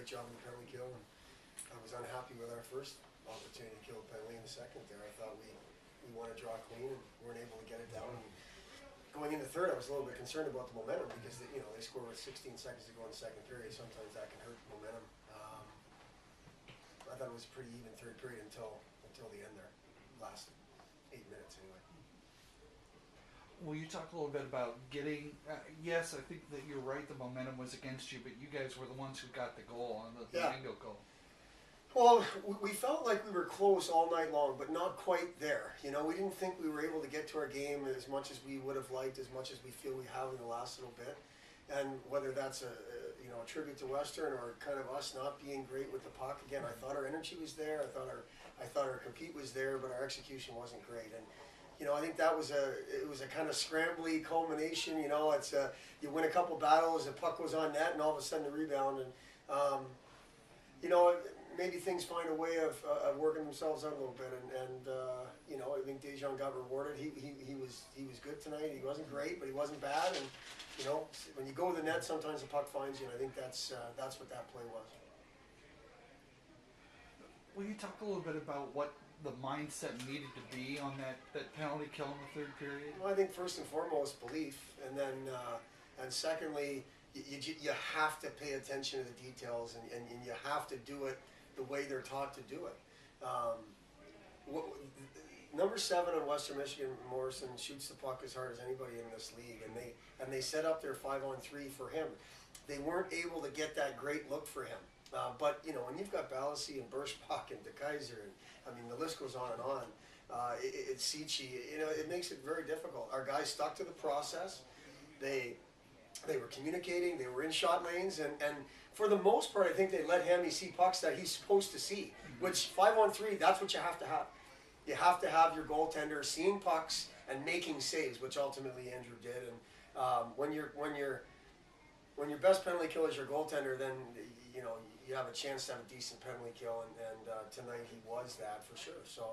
great job in the penalty kill. And I was unhappy with our first opportunity to kill a penalty in the second there. I thought we want to draw clean and weren't able to get it down. And going into third, I was a little bit concerned about the momentum because they score with 16 seconds to go in the second period. Sometimes that can hurt momentum. I thought it was a pretty even third period until the end there, last 8 minutes anyway. Will you talk a little bit about getting? Yes, I think that you're right. The momentum was against you, but you guys were the ones who got the goal on the Mingo goal. Well, we felt like we were close all night long, but not quite there. We didn't think we were able to get to our game as much as we would have liked, as much as we feel we have in the last little bit. And whether that's a tribute to Western or kind of us not being great with the puck. Again, I thought our energy was there. I thought our compete was there, but our execution wasn't great. And I think that was a kind of scrambly culmination. It's you win a couple battles, the puck goes on net, and all of a sudden the rebound. And maybe things find a way of working themselves out a little bit. And I think Dajon got rewarded. He was good tonight. He wasn't great, but he wasn't bad. And when you go to the net, sometimes the puck finds you. And I think that's what that play was. Will you talk a little bit about what the mindset needed to be on that penalty kill in the third period? Well, I think first and foremost, belief. And then, and secondly, you have to pay attention to the details and you have to do it the way they're taught to do it. Number 7 on Western Michigan, Morrison, shoots the puck as hard as anybody in this league, and they set up their 5-on-3 for him. They weren't able to get that great look for him. But when you've got Balassi and Bergeron and DeKaiser, and the list goes on and on. It's Sichi. It makes it very difficult. Our guys stuck to the process. They were communicating. They were in shot lanes, and for the most part, I think they let Hammy see pucks that he's supposed to see. Which 5-on-3, that's what you have to have. You have to have your goaltender seeing pucks and making saves, which ultimately Andrew did. And when your best penalty kill is your goaltender, then you have a chance to have a decent penalty kill. And tonight he was that for sure. So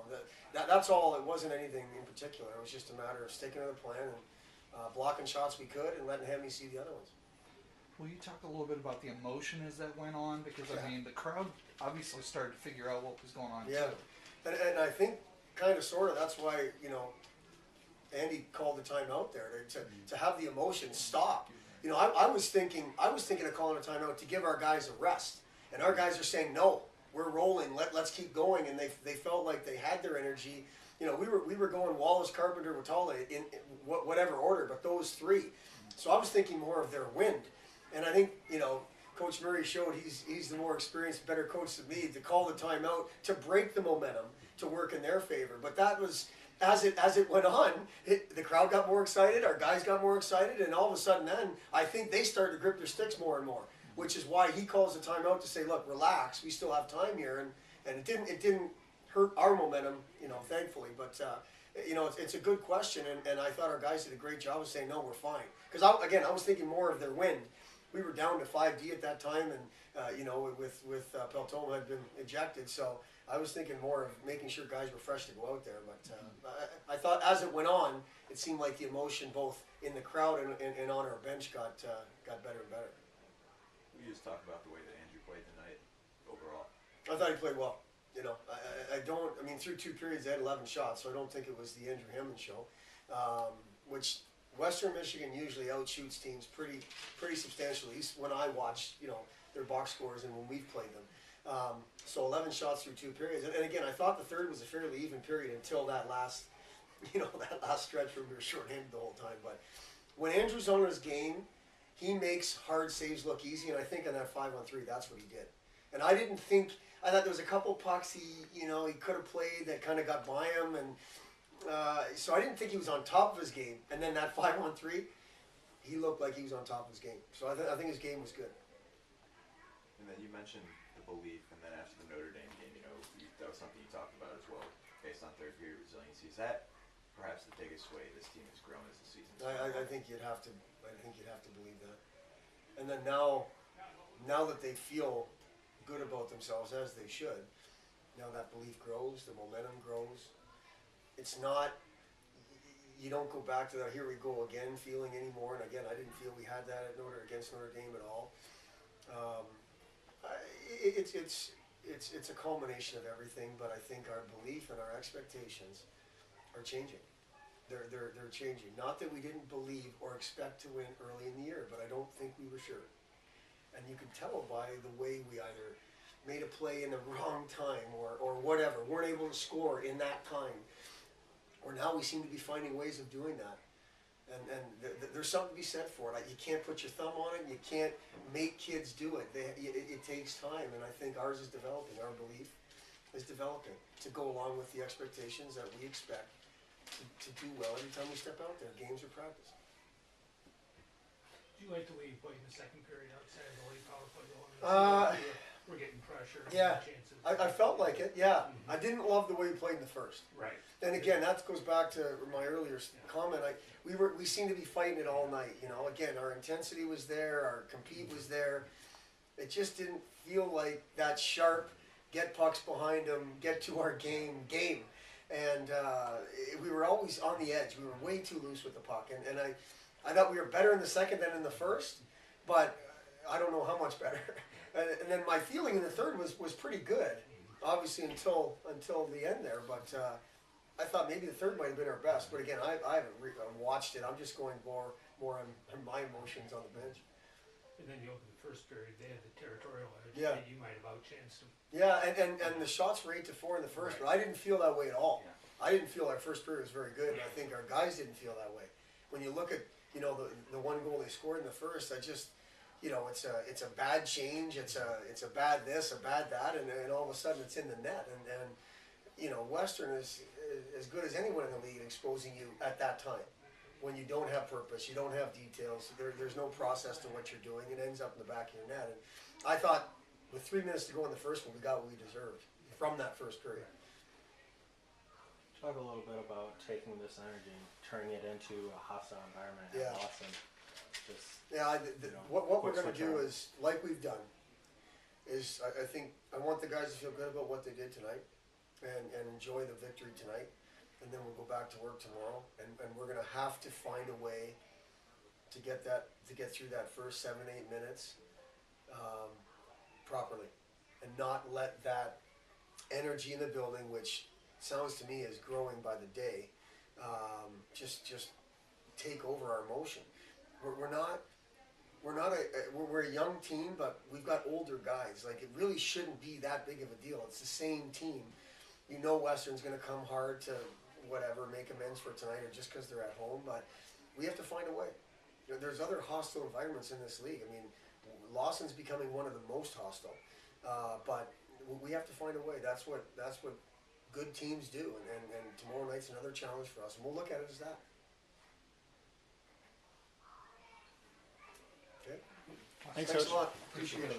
that's all. It wasn't anything in particular. It was just a matter of sticking to the plan and blocking shots we could and letting Hammy see the other ones. Will you talk a little bit about the emotion as that went on? Because, the crowd obviously started to figure out what was going on, too. And I think, kind of, sort of, that's why, Andy called the timeout there, to have the emotion stop. I was thinking of calling a timeout to give our guys a rest. And our guys are saying, no, we're rolling, let's keep going. And they felt like they had their energy. We were going Wallace, Carpenter, Watale in whatever order, but those three. So I was thinking more of their wind. And I think, Coach Murray showed he's the more experienced, better coach than me to call the timeout to break the momentum to work in their favor. But that was, as it went on, the crowd got more excited, our guys got more excited, and all of a sudden then, I think they started to grip their sticks more and more, which is why he calls the timeout to say, look, relax, we still have time here. And it didn't hurt our momentum, thankfully. But, it's a good question, and I thought our guys did a great job of saying, no, we're fine. Because, I was thinking more of their wind. We were down to 5D at that time, and with Peltoma had been ejected, so I was thinking more of making sure guys were fresh to go out there. But I thought as it went on, it seemed like the emotion both in the crowd and on our bench got better and better. We just talk about the way that Andrew played tonight overall. I thought he played well. Through 2 periods they had 11 shots, so I don't think it was the Andrew Hammond show, which Western Michigan usually outshoots teams pretty substantially, at least when I watch, their box scores and when we've played them. So 11 shots through 2 periods. And again, I thought the third was a fairly even period until that last stretch where we were shorthanded the whole time. But when Andrew's on his game, he makes hard saves look easy, and I think on that 5-on-3, that's what he did. And I thought there was a couple pucks he could have played that kind of got by him, and so I didn't think he was on top of his game. And then that 5-on-3, he looked like he was on top of his game. So I think his game was good. And then you mentioned the belief, and then after the Notre Dame game, that was something you talked about as well, based on third period resiliency. Is that perhaps the biggest way this team has grown as the season? I think you'd have to. I think you'd have to believe that. And then now that they feel good about themselves, as they should, now that belief grows, the momentum grows. It's not. You don't go back to that here we go again feeling anymore. And again, I didn't feel we had that against Notre Dame at all. It's a culmination of everything, but I think our belief and our expectations are changing. They're changing. Not that we didn't believe or expect to win early in the year, but I don't think we were sure. And you can tell by the way we either made a play in the wrong time or whatever, weren't able to score in that time. Or now we seem to be finding ways of doing that. And there's something to be said for it. Like, you can't put your thumb on it. You can't make kids do it. It takes time, and I think ours is developing. Our belief is developing to go along with the expectations that we expect to do well every time we step out there, games or practice. Do you like the way you played in the second period outside of the late power play going? We're getting pressure. Yeah, chances. I felt like it, yeah. I didn't love the way we played in the first. Right. And again, that goes back to my earlier comment. We seemed to be fighting it all night. You know, again, our intensity was there, our compete was there. It just didn't feel like that sharp, get pucks behind them, get to our game. And we were always on the edge. We were way too loose with the puck. And I thought we were better in the second than in the first, but I don't know how much better. And then my feeling in the third was pretty good, obviously until the end there. But I thought maybe the third might have been our best. But again, I haven't watched it. I'm just going more on my emotions on the bench. And then you open the first period, they had the territorial edge. Yeah. And you might have outchanced them. Yeah, and the shots were 8-4 in the first, Right. but I didn't feel that way at all. Yeah. I didn't feel our first period was very good, and I think our guys didn't feel that way. When you look at the one goal they scored in the first, I just it's a bad change, it's a bad this, a bad that, and all of a sudden it's in the net, and Western is as good as anyone in the league exposing you at that time. When you don't have purpose, you don't have details, there's no process to what you're doing, it ends up in the back of your net. And I thought with 3 minutes to go in the first one, we got what we deserved from that first period. Talk a little bit about taking this energy, turning it into a hostile environment in Yeah. Boston. What we're quick going to switch do on. is, like we've done, is I think I want the guys to feel good about what they did tonight and enjoy the victory tonight. And then we'll go back to work tomorrow, and we're going to have to find a way to get through that first 7-8 minutes properly, and not let that energy in the building, which sounds to me is growing by the day, just take over our emotion. We're a young team, but we've got older guys. Like, it really shouldn't be that big of a deal. It's the same team. Western's going to come hard to make amends for tonight, or just because they're at home. But we have to find a way. There's other hostile environments in this league. I mean, Lawson's becoming one of the most hostile. But we have to find a way. That's what good teams do. And tomorrow night's another challenge for us, and we'll look at it as that. Okay. Thanks, Thanks a lot. Appreciate it.